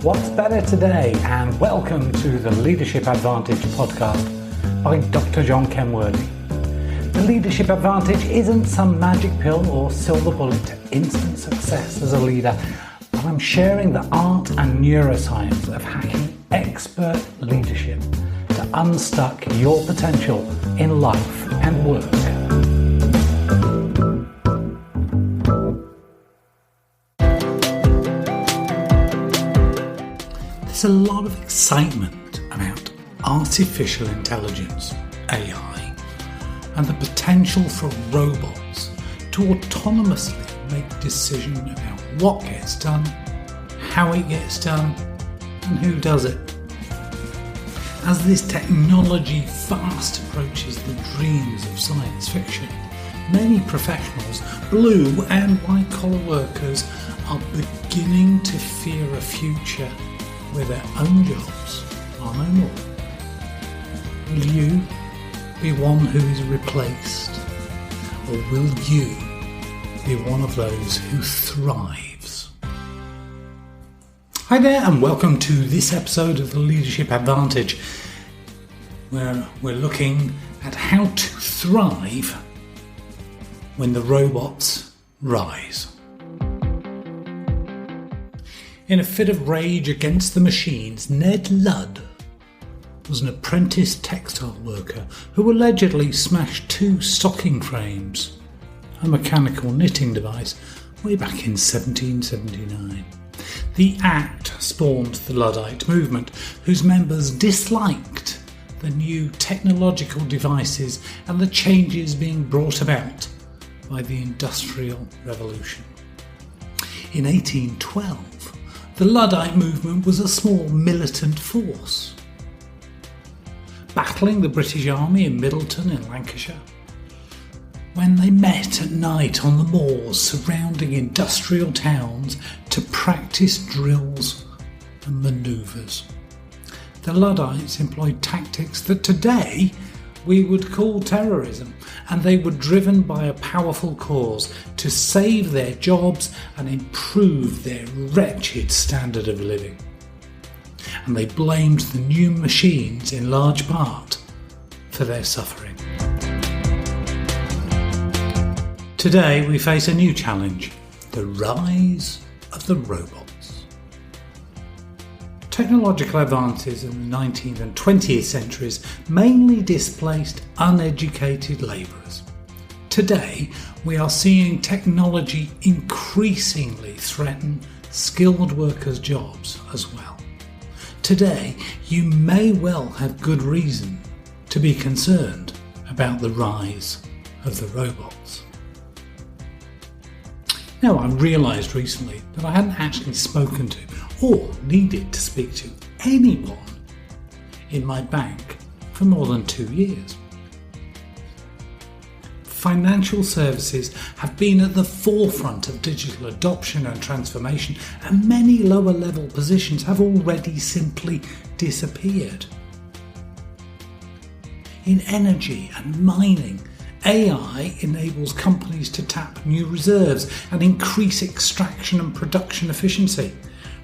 What's better today? And welcome to the Leadership Advantage podcast by Dr. John Kenworthy. The Leadership Advantage isn't some magic pill or silver bullet to instant success as a leader, but I'm sharing the art and neuroscience of hacking expert leadership to unstuck your potential in life and work. There's a lot of excitement about artificial intelligence, AI, and the potential for robots to autonomously make decisions about what gets done, how it gets done, and who does it. As this technology fast approaches the dreams of science fiction, many professionals, blue and white collar workers, are beginning to fear a future where their own jobs are no more. Will you be one who is replaced, or will you be one of those who thrives? Hi there, and welcome to this episode of the Leadership Advantage, where we're looking at how to thrive when the robots rise. In a fit of rage against the machines, Ned Ludd was an apprentice textile worker who allegedly smashed 2 stocking frames, a mechanical knitting device, way back in 1779. The act spawned the Luddite movement, whose members disliked the new technological devices and the changes being brought about by the Industrial Revolution. In 1812, the Luddite movement was a small militant force, battling the British Army in Middleton in Lancashire, when they met at night on the moors surrounding industrial towns to practice drills and manoeuvres. The Luddites employed tactics that today we would call terrorism, and they were driven by a powerful cause to save their jobs and improve their wretched standard of living. And they blamed the new machines in large part for their suffering. Today we face a new challenge: the rise of the robots. Technological advances in the 19th and 20th centuries mainly displaced uneducated labourers. Today, we are seeing technology increasingly threaten skilled workers' jobs as well. Today, you may well have good reason to be concerned about the rise of the robots. Now, I realised recently that I hadn't actually spoken to or needed to speak to anyone in my bank for more than 2 years. Financial services have been at the forefront of digital adoption and transformation, and many lower level positions have already simply disappeared. In energy and mining, AI enables companies to tap new reserves and increase extraction and production efficiency.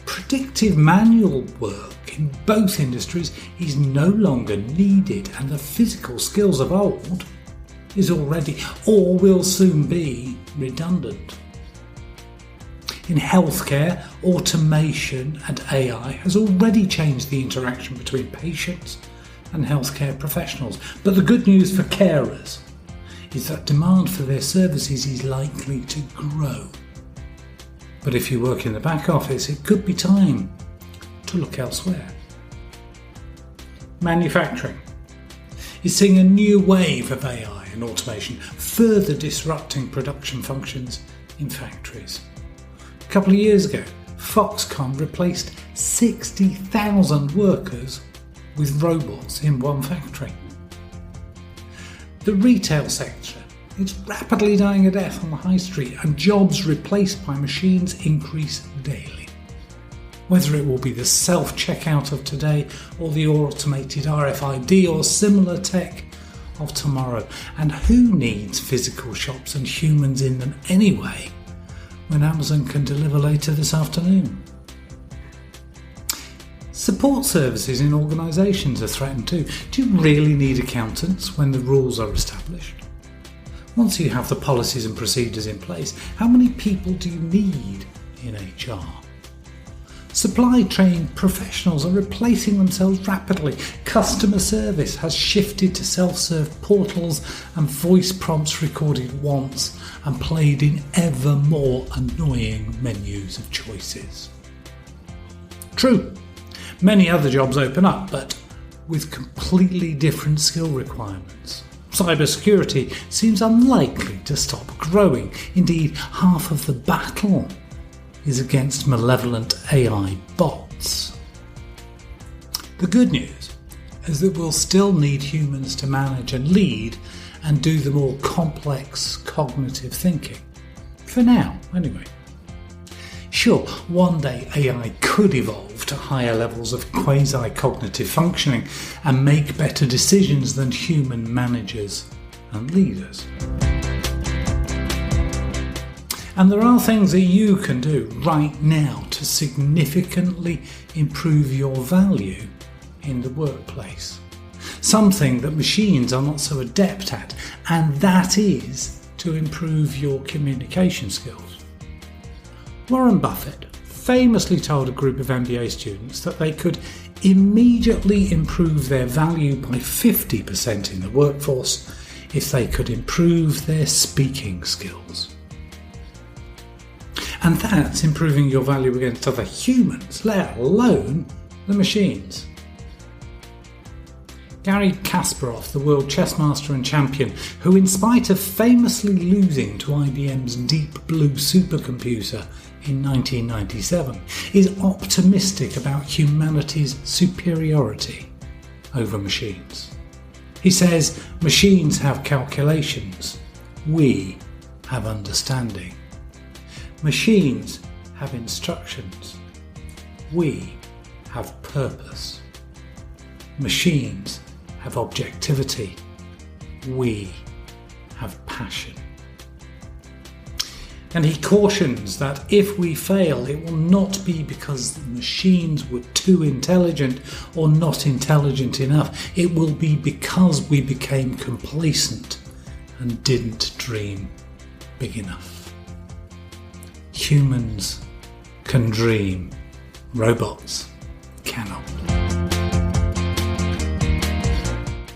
Predictive manual work in both industries is no longer needed, and the physical skills of old is already or will soon be redundant. In healthcare, automation and AI has already changed the interaction between patients and healthcare professionals. But the good news for carers is that demand for their services is likely to grow. But if you work in the back office, it could be time to look elsewhere. Manufacturing is seeing a new wave of AI and automation, further disrupting production functions in factories. A couple of years ago, Foxconn replaced 60,000 workers with robots in one factory. The retail sector is rapidly dying a death on the high street, and jobs replaced by machines increase daily. Whether it will be the self-checkout of today or the automated RFID or similar tech of tomorrow. And who needs physical shops and humans in them anyway, when Amazon can deliver later this afternoon? Support services in organisations are threatened too. Do you really need accountants when the rules are established? Once you have the policies and procedures in place, how many people do you need in HR? Supply-trained professionals are replacing themselves rapidly. Customer service has shifted to self-serve portals and voice prompts recorded once and played in ever more annoying menus of choices. True, many other jobs open up, but with completely different skill requirements. Cybersecurity seems unlikely to stop growing. Indeed, half of the battle is against malevolent AI bots. The good news is that we'll still need humans to manage and lead and do the more complex cognitive thinking. For now, anyway. Sure, one day AI could evolve to higher levels of quasi-cognitive functioning and make better decisions than human managers and leaders. And there are things that you can do right now to significantly improve your value in the workplace. Something that machines are not so adept at, and that is to improve your communication skills. Warren Buffett famously told a group of MBA students that they could immediately improve their value by 50% in the workforce if they could improve their speaking skills. And that's improving your value against other humans, let alone the machines. Garry Kasparov, the world chess master and champion, who in spite of famously losing to IBM's Deep Blue supercomputer in 1997, is optimistic about humanity's superiority over machines. He says, machines have calculations, we have understanding. Machines have instructions, we have purpose. Machines have objectivity, we have passion. And he cautions that if we fail, it will not be because the machines were too intelligent or not intelligent enough. It will be because we became complacent and didn't dream big enough. Humans can dream, robots cannot.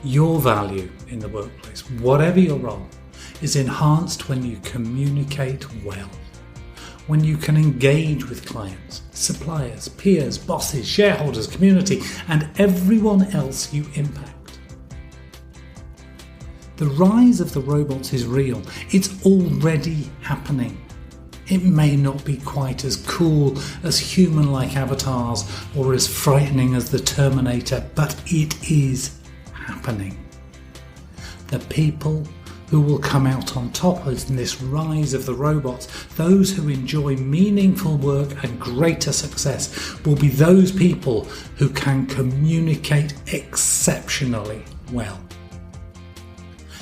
Your value in the workplace, whatever your role, is enhanced when you communicate well, when you can engage with clients, suppliers, peers, bosses, shareholders, community, and everyone else you impact. The rise of the robots is real. It's already happening. It may not be quite as cool as human-like avatars or as frightening as the Terminator, but it is happening. The people who will come out on top in this rise of the robots, those who enjoy meaningful work and greater success, will be those people who can communicate exceptionally well.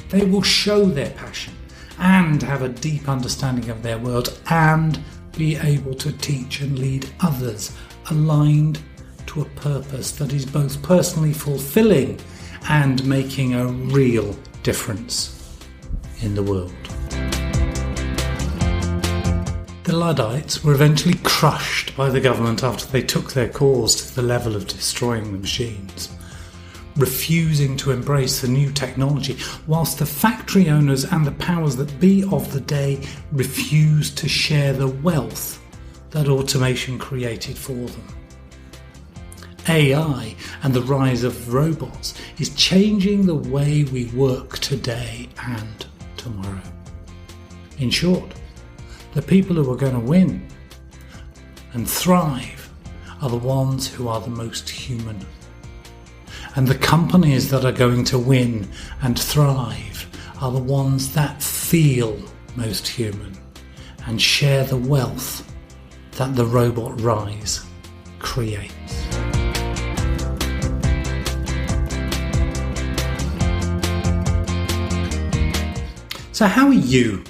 They will show their passion and have a deep understanding of their world and be able to teach and lead others aligned to a purpose that is both personally fulfilling and making a real difference in the world. The Luddites were eventually crushed by the government after they took their cause to the level of destroying the machines, refusing to embrace the new technology, whilst the factory owners and the powers that be of the day refused to share the wealth that automation created for them. AI and the rise of robots is changing the way we work today and tomorrow. In short, the people who are going to win and thrive are the ones who are the most human. And the companies that are going to win and thrive are the ones that feel most human and share the wealth that the robot rise creates. So how are you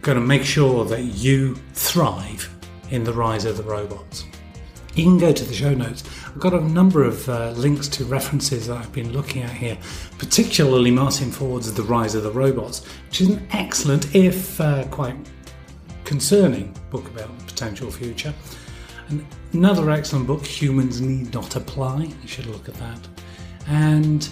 going to make sure that you thrive in the rise of the robots? you can go to the show notes. I've got a number of links to references that I've been looking at here, particularly Martin Ford's The Rise of the Robots, which is an excellent, if quite concerning, book about the potential future. And another excellent book, Humans Need Not Apply. You should look at that. And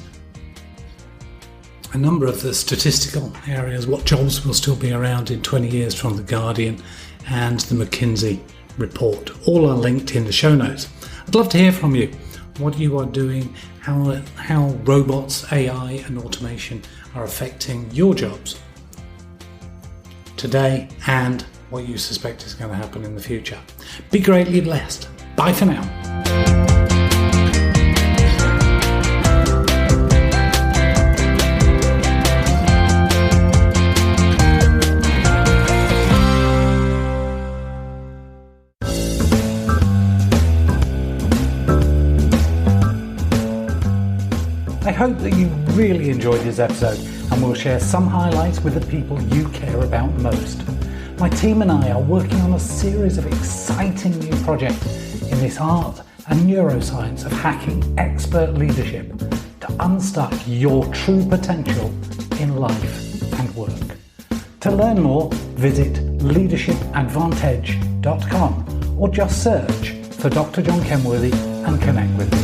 a number of the statistical areas, what jobs will still be around in 20 years from The Guardian and the McKinsey report. All are linked in the show notes. I'd love to hear from you. What you are doing, how robots, AI and automation are affecting your jobs today and what you suspect is going to happen in the future. Be greatly blessed. Bye for now. I hope that you really enjoyed this episode and will share some highlights with the people you care about most. My team and I are working on a series of exciting new projects in this art and neuroscience of hacking expert leadership to unstuck your true potential in life and work. To learn more, visit leadershipadvantage.com or just search for Dr. John Kenworthy and connect with me.